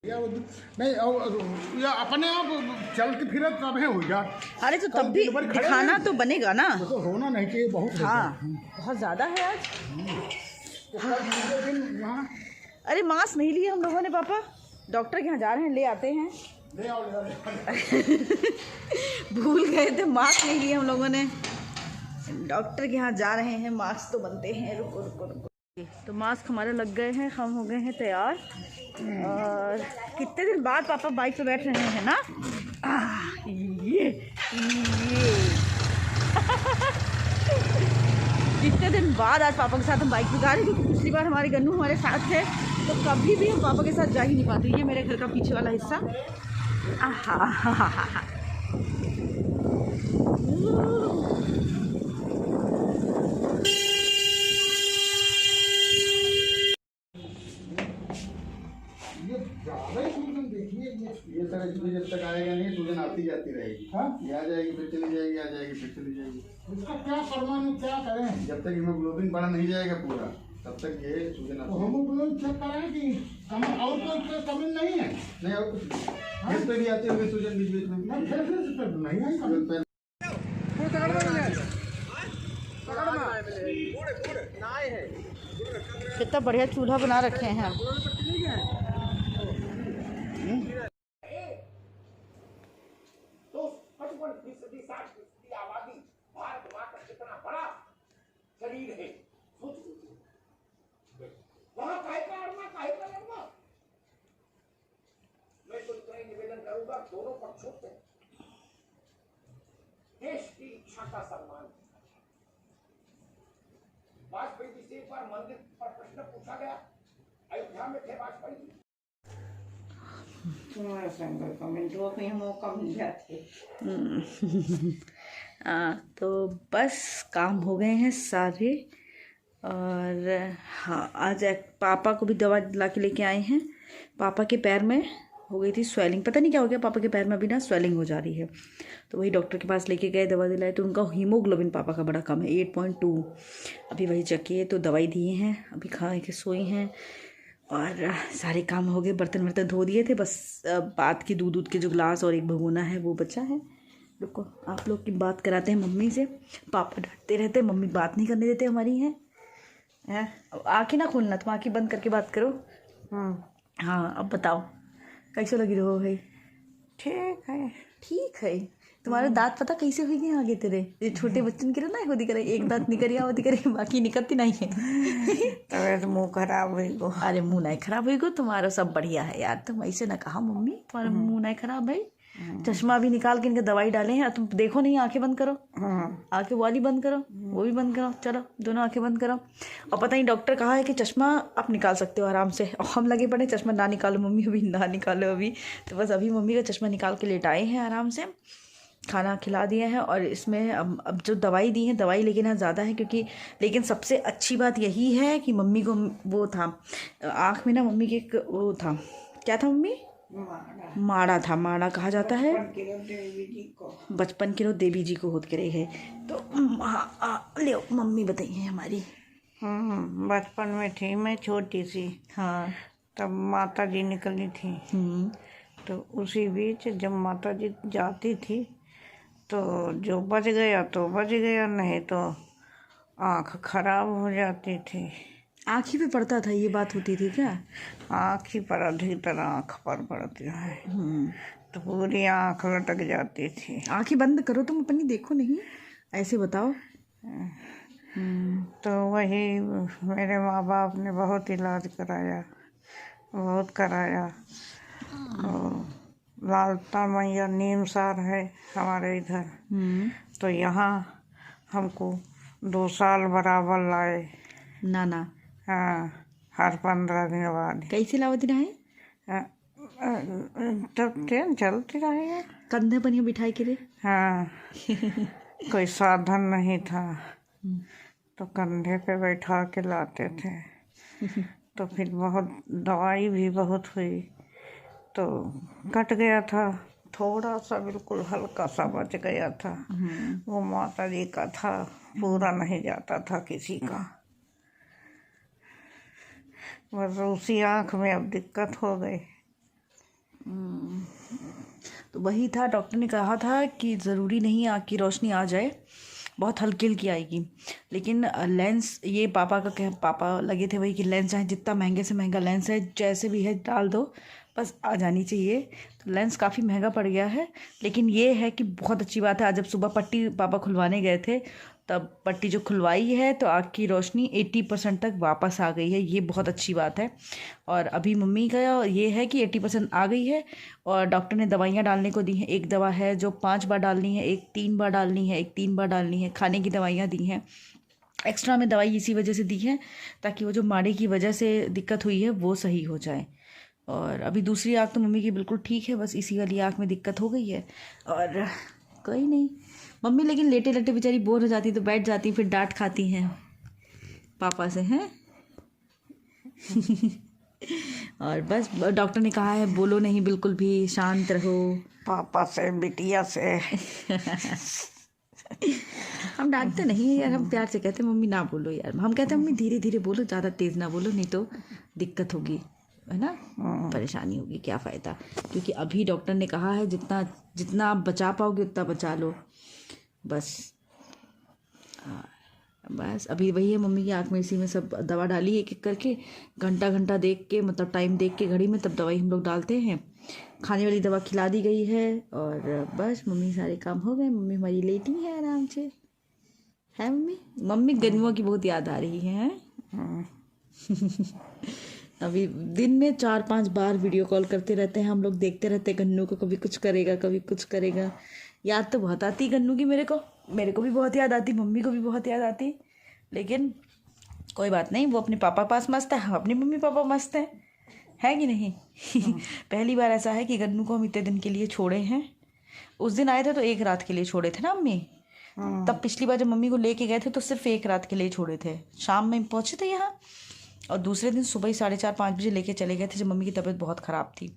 नहीं या अपने आप चलते फिरत तब हो जा। अरे तो तब भी दिखाना तो बनेगा ना, तो होना नहीं चाहिए बहुत। हाँ बहुत ज़्यादा है आज। वहाँ अरे मास्क नहीं लिए हम लोगों ने पापा, डॉक्टर के यहाँ जा रहे हैं, ले आते हैं। ले आओ। भूल गए थे, मास्क नहीं लिए हम लोगों ने, डॉक्टर के यहाँ जा रहे हैं, मास्क तो बनते हैं। रुको रुको रुको, तो मास्क हमारे लग गए हैं, हम हो गए हैं तैयार। और कितने दिन बाद पापा बाइक पे बैठ रहे हैं ना। ये कितने दिन बाद आज पापा के साथ हम बाइक पे जा रहे हैं, क्योंकि पिछली बार हमारे गन्नू हमारे साथ थे तो कभी भी हम पापा के साथ जा ही नहीं पाते। ये मेरे घर का पीछे वाला हिस्सा। ये तरह की जब तक आएगा नहीं सूजन आती जाती रहेगी। हाँ ये आ जाएगी फिर चली जाएगी, आ जाएगी फिर चली जाएगी। इसका क्या परमाणु क्या करें? जब तक हीमोग्लोबिन बढ़ा नहीं जाएगा पूरा तब तक ये सूजन आती है। हीमोग्लोबिन चेक कराएं कि और कोई कमी नहीं है? नहीं और कुछ नहीं। इस पे भी आती होगी सूजन बीच बीच में। नहीं आई कितना बढ़िया चूल्हा बना रखे हैं। तो 55% आबादी भारत माँ का कितना बड़ा शरीर है, वहाँ काहे का लड़ना। मैं तो इतना ही निवेदन करूंगा दोनों पक्षों से, देश की इच्छा का सम्मान। वाजपेयी जी से एक बार मंदिर पर प्रश्न पूछा गया, अयोध्या में थे वाजपेयी जी, तुम्हारा संग कमेंटों में मौका मिल जाते। तो बस काम हो गए हैं सारे। और हाँ आज पापा को भी दवा ला के लेके आए हैं। पापा के पैर में हो गई थी स्वेलिंग, पता नहीं क्या हो गया पापा के पैर में, अभी ना स्वेलिंग हो जा रही है। तो वही डॉक्टर के पास लेके गए, दवा दिलाए, तो उनका हीमोग्लोबिन पापा का बड़ा कम है, 8.2। अभी वही चेक किए तो दवाई दिए हैं, अभी खा के सोए हैं। और सारे काम हो गए, बर्तन वर्तन धो दिए थे, बस बात की दूध के जो गिलास और एक भगोना है वो बचा है। रुको आप लोग की बात कराते हैं मम्मी से, पापा डरते रहते, मम्मी बात नहीं करने देते हमारी हैं। आँखें ना खोलना, तुम आँखें बंद करके बात करो। हाँ अब बताओ कैसे लगी रहो भाई? ठीक है ठीक है। तुम्हारे दांत पता कैसे हुई गए आगे तेरे? ये छोटे बच्चन के ना होती करे, एक दांत निकल होती करे, बाकी निकलती नहीं है। तबे तो मुँह खराब हुई गो। अरे मुँह नहीं खराब हुई गो, तुम्हारा सब बढ़िया है यार, तुम ऐसे ना कहा मम्मी, तुम्हारा मुँह नहीं खराब भाई। चश्मा भी निकाल के इनके दवाई डाले हैं, तुम देखो नहीं, आंखें बंद करो, आंखें वाली बंद करो, वो भी बंद करो, चलो दोनों आंखें बंद करो। और पता नहीं डॉक्टर कहा है कि चश्मा आप निकाल सकते हो आराम से, और हम लगे पड़े चश्मा ना निकालो मम्मी, अभी ना निकालो अभी। तो बस अभी मम्मी का चश्मा निकाल के लेटाए हैं आराम से, खाना खिला दिए हैं। और इसमें अब जो दवाई दी है, दवाई लेकिन यहाँ ज़्यादा है, क्योंकि लेकिन सबसे अच्छी बात यही है कि मम्मी को वो था आँख में ना, मम्मी के एक वो था, क्या था मम्मी? माड़ा था, माड़ा कहा जाता है, 55 किलो देवी जी को होद के रहे है। तो ले मम्मी बताइए हमारी। बचपन में थी मैं छोटी सी, हाँ तब माता जी निकली थी। तो उसी बीच जब माता जी जाती थी तो जो बच गया तो बच गया, नहीं तो आँख खराब हो जाती थी। आँख ही पे पड़ता था, ये बात होती थी क्या? आँख ही पर अधिकतर आँख पर पड़ती है, तो पूरी आँख लटक जाती थी। आँखें बंद करो तुम अपनी, देखो नहीं, ऐसे बताओ। तो वही मेरे माँ बाप ने बहुत इलाज कराया, बहुत कराया। और लालता मैया नीमसार है हमारे इधर, तो यहाँ हमको 2 साल बराबर लाए नाना। हाँ, हर 15 दिन बाद। कैसे लावत रहे? तब ट्रेन चलती रहेगा, कंधे पर बिठाई के लिए। हाँ कोई साधन नहीं था, तो कंधे पे बैठा के लाते थे। तो फिर बहुत दवाई भी बहुत हुई, तो कट गया था, थोड़ा सा बिल्कुल हल्का सा बच गया था। वो माता जी का था, पूरा नहीं जाता था किसी का। बस उसी आँख में अब दिक्कत हो गई। तो वही था, डॉक्टर ने कहा था कि ज़रूरी नहीं आँख की रोशनी आ जाए, बहुत हल्की हल्की आएगी, लेकिन लेंस, ये पापा का कह, पापा लगे थे वही कि लेंस चाहे जितना महंगे से महंगा लेंस है जैसे भी है डाल दो, बस आ जानी चाहिए। तो लेंस काफ़ी महंगा पड़ गया है, लेकिन ये है कि बहुत अच्छी बात है। आज जब सुबह पट्टी पापा खुलवाने गए थे तब पट्टी जो खुलवाई है तो आँख की रोशनी 80% तक वापस आ गई है, ये बहुत अच्छी बात है। और अभी मम्मी का ये है कि 80% आ गई है, और डॉक्टर ने दवाइयाँ डालने को दी हैं। एक दवा है जो 5 बार डालनी है, एक 3 बार डालनी है, एक 3 बार डालनी है। खाने की दवाइयाँ दी हैं, एक्स्ट्रा में दवाई इसी वजह से दी है ताकि वो जो माड़े की वजह से दिक्कत हुई है वो सही हो जाए। और अभी दूसरी आँख तो मम्मी की बिल्कुल ठीक है, बस इसी वाली आँख में दिक्कत हो गई है। और कोई नहीं, मम्मी लेकिन लेटे लेटे बेचारी बोर हो जाती तो बैठ जाती, फिर डांट खाती हैं पापा से, हैं। और बस डॉक्टर ने कहा है बोलो नहीं, बिल्कुल भी शांत रहो। पापा से, बिटिया से। हम डांटते नहीं है यार, हम प्यार से कहते हैं मम्मी ना बोलो यार। हम कहते हैं मम्मी धीरे धीरे बोलो, ज़्यादा तेज़ ना बोलो, नहीं तो दिक्कत होगी, है ना, परेशानी होगी, क्या फ़ायदा। क्योंकि अभी डॉक्टर ने कहा है जितना जितना आप बचा पाओगे उतना बचा लो, बस। बस अभी वही है, मम्मी की आँख में इसी में सब दवा डाली एक एक करके, घंटा घंटा देख के, मतलब टाइम देख के घड़ी में, तब दवाई हम लोग डालते हैं। खाने वाली दवा खिला दी गई है और बस मम्मी सारे काम हो गए। मम्मी हमारी लेटी है आराम से, है मम्मी। मम्मी गर्मियों की बहुत याद आ रही है। अभी दिन में 4-5 बार वीडियो कॉल करते रहते हैं हम लोग, देखते रहते हैं गन्नू को, कभी कुछ करेगा कभी कुछ करेगा। याद तो बहुत आती गन्नू की, मेरे को भी बहुत याद आती, मम्मी को भी बहुत याद आती, लेकिन कोई बात नहीं, वो अपने पापा पास मस्त है, हम अपनी मम्मी पापा मस्त हैं, है कि नहीं। पहली बार ऐसा है कि गन्नू को हम इतने दिन के लिए छोड़े हैं। उस दिन आए थे तो 1 रात के लिए छोड़े थे ना मम्मी, तब पिछली बार जब मम्मी को लेके गए थे तो सिर्फ 1 रात के लिए छोड़े थे। शाम में पहुँचे थे यहाँ, और दूसरे दिन सुबह ही 4:30-5 बजे लेके चले गए थे जब मम्मी की तबीयत बहुत ख़राब थी।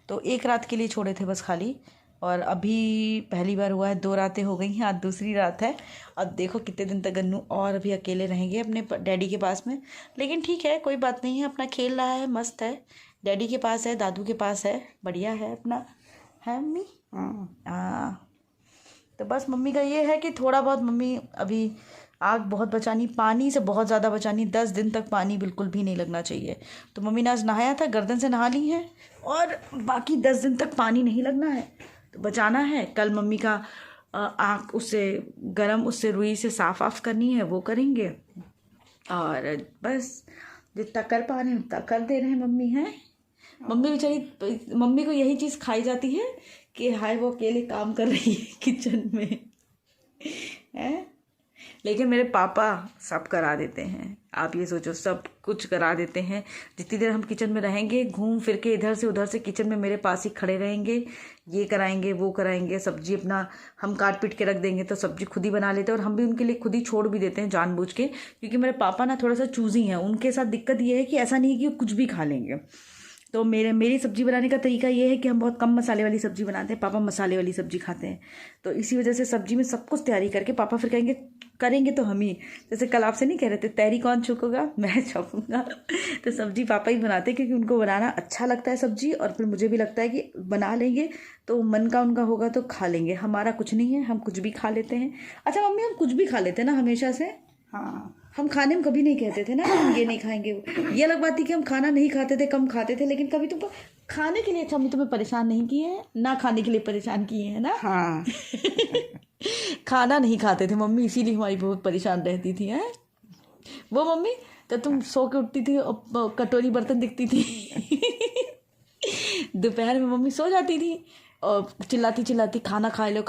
तो 1 रात के लिए छोड़े थे बस खाली। और अभी पहली बार हुआ है, 2 रातें हो गई हैं, आज दूसरी रात है। अब देखो कितने दिन तक गन्नू और अभी अकेले रहेंगे अपने डैडी के पास में, लेकिन ठीक है, कोई बात नहीं है, अपना खेल रहा है, मस्त है, डैडी के पास है, दादू के पास है, बढ़िया है अपना, है मम्मी। हाँ, तो बस मम्मी का ये है कि थोड़ा बहुत मम्मी अभी आग बहुत बचानी, पानी से बहुत ज़्यादा बचानी, 10 दिन तक पानी बिल्कुल भी नहीं लगना चाहिए। तो मम्मी ने आज नहाया था, गर्दन से नहा ली है, और बाकी 10 दिन तक पानी नहीं लगना है, तो बचाना है। कल मम्मी का आँख उससे गरम, उससे रुई से साफ करनी है, वो करेंगे। और बस जितना कर पा रहे हैं उतना कर दे रहे हैं मम्मी, हैं। मम्मी बेचारी, मम्मी को यही चीज़ खाई जाती है कि हाय वो अकेले काम कर रही है किचन में, है। लेकिन मेरे पापा सब करा देते हैं, आप ये सोचो, सब कुछ करा देते हैं। जितनी देर हम किचन में रहेंगे, घूम फिर के इधर से उधर से किचन में मेरे पास ही खड़े रहेंगे, ये कराएंगे वो कराएंगे। सब्जी अपना हम काट पीट के रख देंगे तो सब्जी खुद ही बना लेते हैं, और हम भी उनके लिए खुद ही छोड़ भी देते हैं जानबूझ के, क्योंकि मेरे पापा ना थोड़ा सा चूज़ी हैं। उनके साथ दिक्कत ये है कि ऐसा नहीं है कि वो कुछ भी खा लेंगे। तो मेरी सब्ज़ी बनाने का तरीका ये है कि हम बहुत कम मसाले वाली सब्ज़ी बनाते हैं, पापा मसाले वाली सब्ज़ी खाते हैं। तो इसी वजह से सब्ज़ी में सब कुछ तैयारी करके पापा फिर कहेंगे करेंगे तो हम ही। जैसे कल आपसे नहीं कह रहे थे तैयारी कौन छुपेगा, मैं छपूंगा। तो सब्ज़ी पापा ही बनाते हैं, क्योंकि उनको बनाना अच्छा लगता है सब्ज़ी, और फिर मुझे भी लगता है कि बना लेंगे तो मन का उनका होगा तो खा लेंगे। हमारा कुछ नहीं है, हम कुछ भी खा लेते हैं। अच्छा मम्मी, हम कुछ भी खा लेते हैं ना हमेशा से। हाँ, हम खाने में कभी नहीं कहते थे ना हम ये नहीं खाएंगे। ये अलग बात थी कि हम खाना नहीं खाते थे, कम खाते थे, लेकिन कभी तुमको खाने के लिए, अच्छा मम्मी तुम्हें परेशान नहीं किए हैं ना, खाने के लिए परेशान किए हैं ना। हाँ। खाना नहीं खाते थे मम्मी, इसीलिए हमारी बहुत परेशान रहती थी, हैं वो मम्मी। तो तुम सो के उठती थी और कटोरी बर्तन दिखती थी। दोपहर में मम्मी सो जाती थी और चिल्लाती खाना खा लो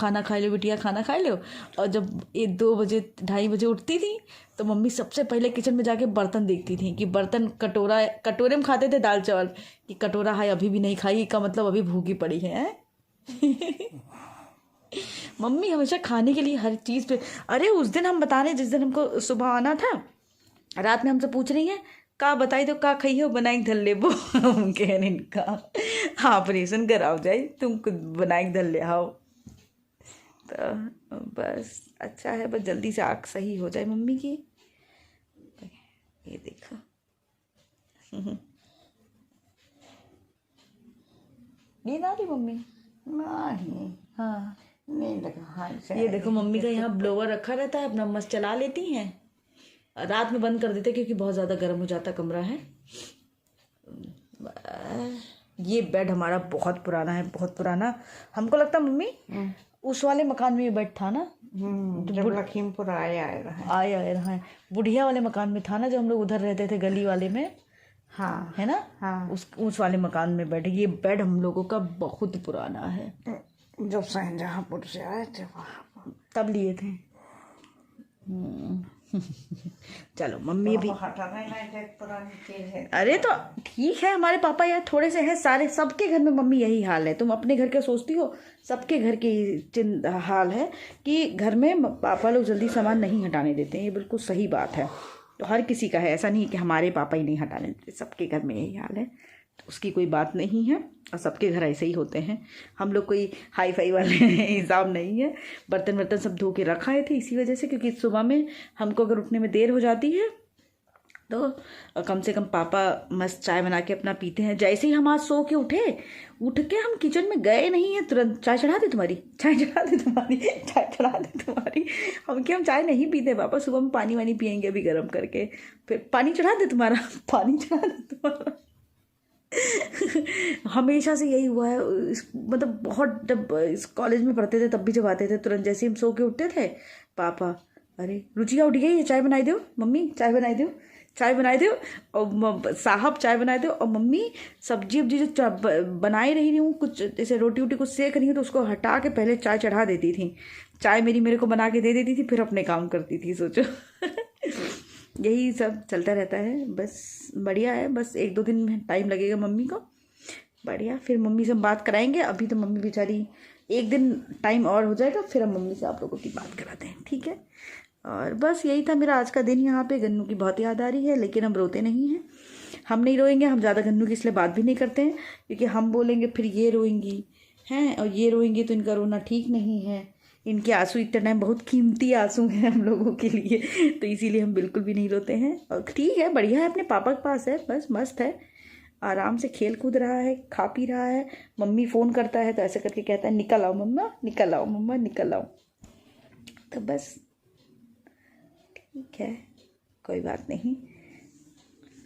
बिटिया, खाना खा लो। और जब 2 बजे 2:30 बजे उठती थी तो मम्मी सबसे पहले किचन में जाके बर्तन देखती थी कि बर्तन, कटोरे में खाते थे दाल चावल, कि कटोरा है अभी भी नहीं खाई, का मतलब अभी भूखी पड़ी है। मम्मी हमेशा खाने के लिए हर चीज़ पे। अरे उस दिन हम बता रहे, जिस दिन हमको सुबह आना था, रात में हमसे पूछ रही हैं का बताई तो का खई हो, बनाई धल ले वो। हम कह रहे इनका ऑपरेशन कराओ जाए, तुम कुछ बनाई धल ले आओ। तो बस अच्छा है, बस जल्दी से आँख सही हो जाए मम्मी की। ये देखो। नींद आ रही मम्मी? नहीं, हाँ। नींद कहाँ से ये देखो मम्मी का यहाँ ब्लोवर रखा रहता है, अपना मस्त चला लेती हैं। रात में बंद कर देते क्योंकि बहुत ज़्यादा गर्म हो जाता कमरा है। ये बेड हमारा बहुत पुराना है, बहुत पुराना। हमको लगता मम्मी उस वाले मकान में ये बेड था ना, जब लखीमपुर आए रहा है बुढ़िया वाले मकान में था ना, जो हम लोग उधर रहते थे गली वाले में। हाँ है ना? हाँ, उस वाले मकान में बेड। ये बेड हम लोगों का बहुत पुराना है। जब शाहजहाँपुर से आए थे वहाँ तब लिए थे। चलो मम्मी भी हटाना नहीं, एक पुरानी चीज है। अरे तो ठीक है, हमारे पापा यार थोड़े से हैं, सारे सबके घर में मम्मी यही हाल है। तुम अपने घर के सोचती हो, सबके घर की हाल है कि घर में पापा लोग जल्दी सामान नहीं हटाने देते हैं। ये बिल्कुल सही बात है। तो हर किसी का है, ऐसा नहीं कि हमारे पापा ही नहीं हटाने देते, सबके घर में यही हाल है। तो उसकी कोई बात नहीं है और सबके घर ऐसे ही होते हैं। हम लोग कोई हाई फाई वाले हिसाब नहीं है। बर्तन वर्तन सब धो के रखा है थे इसी वजह से, क्योंकि सुबह में हमको अगर उठने में देर हो जाती है तो कम से कम पापा मस्त चाय बना के अपना पीते हैं। जैसे ही हम आज सो के उठ के हम किचन में गए नहीं हैं, तुरंत चाय चढ़ा दे तुम्हारी, चाय चढ़ा दे तुम्हारी, चाय चढ़ा दे तुम्हारी। हम चाय नहीं पीते पापा, सुबह में पानी वानी पियेंगे अभी गर्म करके, फिर पानी चढ़ा दे तुम्हारा, पानी चढ़ा दे तुम्हारा। हमेशा से यही हुआ है। मतलब बहुत, जब इस कॉलेज में पढ़ते थे तब भी जब आते थे तुरंत जैसे हम सो के उठते थे, पापा अरे रुचिया उठ गई, चाय बनाई दो मम्मी, चाय बनाई दो, चाय बनाई दो, और साहब चाय बनाए दो, और मम्मी सब्जी वब्जी जो बनाई रही हूँ, कुछ जैसे रोटी वोटी कुछ सेक रही हूँ तो उसको हटा के पहले चाय चढ़ा देती थी। चाय मेरे को बना के दे देती थी, फिर अपने काम करती थी। सोचो यही सब चलता रहता है। बस बढ़िया है, बस 1-2 दिन में टाइम लगेगा मम्मी को, बढ़िया। फिर मम्मी से हम बात कराएंगे। अभी तो मम्मी बेचारी 1 दिन टाइम और हो जाएगा, फिर हम मम्मी से आप लोगों की बात कराते हैं, ठीक है। और बस यही था मेरा आज का दिन। यहाँ पे गन्नू की बहुत याद आ रही है, लेकिन हम रोते नहीं हैं। हम नहीं रोएंगे, हम ज़्यादा गन्नू की इसलिए बात भी नहीं करते हैं, क्योंकि हम बोलेंगे फिर ये रोएंगी हैं, और ये रोएंगी तो इनका रोना ठीक नहीं है। इनके आंसू इतना टाइम बहुत कीमती आंसू हैं हम लोगों के लिए, तो इसीलिए हम बिल्कुल भी नहीं रोते हैं। और ठीक है, बढ़िया है, अपने पापा के पास है, बस मस्त है, आराम से खेल कूद रहा है, खा पी रहा है। मम्मी फ़ोन करता है तो ऐसे करके कहता है निकल आओ मम्मा, निकल आओ मम्मा, निकल आओ। तो बस ठीक है, कोई बात नहीं,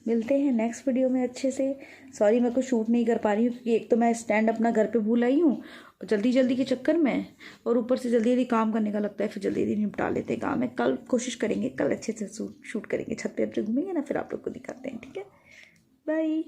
मिलते हैं नेक्स्ट वीडियो में अच्छे से। सॉरी मैं कुछ शूट नहीं कर पा रही हूँ, क्योंकि एक तो मैं स्टैंड अपना घर पे भूल आई हूँ जल्दी जल्दी के चक्कर में, और ऊपर से जल्दी जल्दी काम करने का लगता है, फिर जल्दी जल्दी निपटा लेते हैं काम है। कल कोशिश करेंगे, कल अच्छे से शूट करेंगे, छत पे घूमेंगे ना, फिर आप लोग को दिखाते हैं, ठीक है। बाय।